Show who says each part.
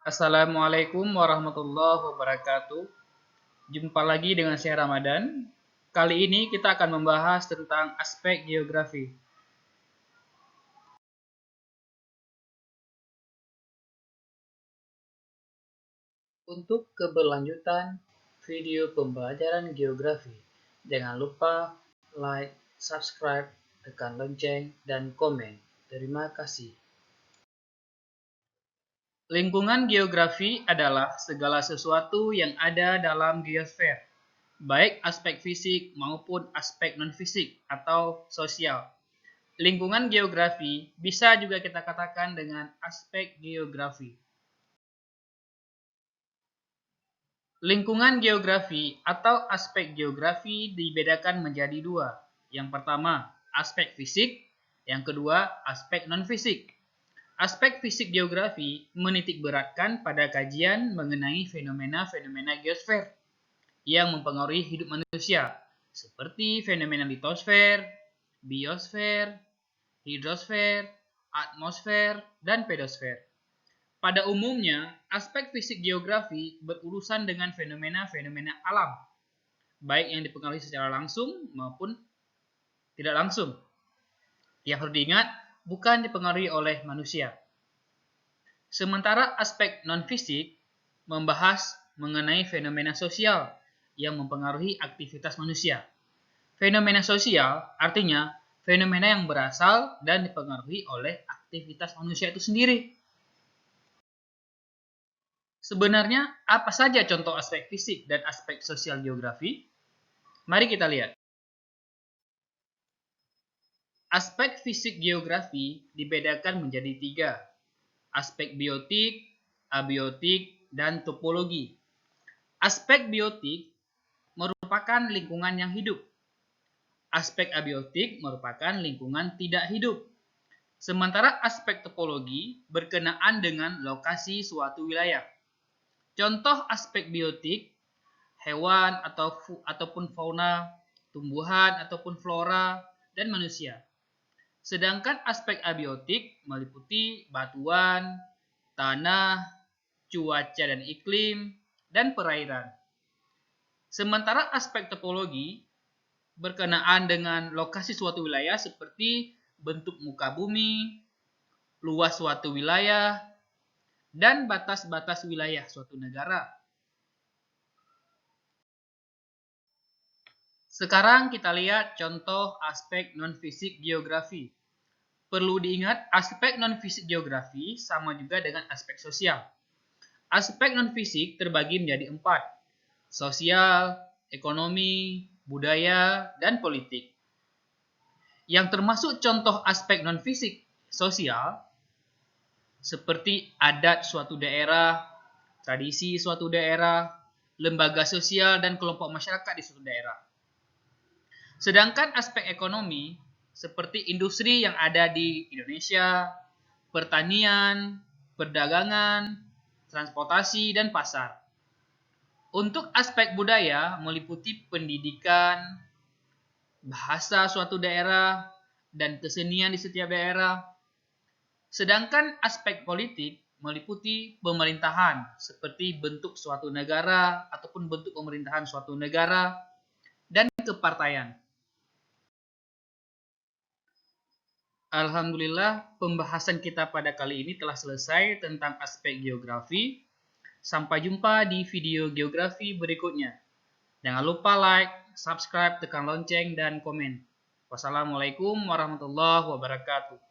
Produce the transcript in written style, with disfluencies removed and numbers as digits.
Speaker 1: Assalamualaikum warahmatullahi wabarakatuh. Jumpa lagi dengan saya Ramadan. Kali ini kita akan membahas tentang aspek geografi. Untuk keberlanjutan video pembelajaran geografi, jangan lupa like, subscribe, tekan lonceng, dan komen. Terima kasih. Lingkungan geografi adalah segala sesuatu yang ada dalam geosfer, baik aspek fisik maupun aspek non-fisik atau sosial. Lingkungan geografi bisa juga kita katakan dengan aspek geografi. Lingkungan geografi atau aspek geografi dibedakan menjadi dua. Yang pertama, aspek fisik. Yang kedua, aspek non-fisik. Aspek fisik geografi menitikberatkan pada kajian mengenai fenomena-fenomena geosfer yang mempengaruhi hidup manusia, seperti fenomena litosfer, biosfer, hidrosfer, atmosfer, dan pedosfer. Pada umumnya, aspek fisik geografi berurusan dengan fenomena-fenomena alam, baik yang dipengaruhi secara langsung maupun tidak langsung. Yang harus diingat, bukan dipengaruhi oleh manusia. Sementara aspek non-fisik membahas mengenai fenomena sosial yang mempengaruhi aktivitas manusia. Fenomena sosial artinya fenomena yang berasal dan dipengaruhi oleh aktivitas manusia itu sendiri. Sebenarnya, apa saja contoh aspek fisik dan aspek sosial geografi? Mari kita lihat. Aspek fisik geografi dibedakan menjadi tiga. Aspek biotik, abiotik, dan topologi. Aspek biotik merupakan lingkungan yang hidup. Aspek abiotik merupakan lingkungan tidak hidup. Sementara aspek topologi berkenaan dengan lokasi suatu wilayah. Contoh aspek biotik, hewan ataupun fauna, tumbuhan ataupun flora, dan manusia. Sedangkan aspek abiotik meliputi batuan, tanah, cuaca dan iklim, dan perairan. Sementara aspek topologi berkenaan dengan lokasi suatu wilayah seperti bentuk muka bumi, luas suatu wilayah, dan batas-batas wilayah suatu negara. Sekarang kita lihat contoh aspek non-fisik geografi. Perlu diingat, aspek non-fisik geografi sama juga dengan aspek sosial. Aspek non-fisik terbagi menjadi 4. Sosial, ekonomi, budaya, dan politik. Yang termasuk contoh aspek non-fisik sosial seperti adat suatu daerah, tradisi suatu daerah, lembaga sosial, dan kelompok masyarakat di suatu daerah. Sedangkan aspek ekonomi seperti industri yang ada di Indonesia, pertanian, perdagangan, transportasi, dan pasar. Untuk aspek budaya meliputi pendidikan, bahasa suatu daerah, dan kesenian di setiap daerah. Sedangkan aspek politik meliputi pemerintahan seperti bentuk suatu negara ataupun bentuk pemerintahan suatu negara dan kepartaian. Alhamdulillah, pembahasan kita pada kali ini telah selesai tentang aspek geografi. Sampai jumpa di video geografi berikutnya. Jangan lupa like, subscribe, tekan lonceng, dan komen. Wassalamualaikum warahmatullahi wabarakatuh.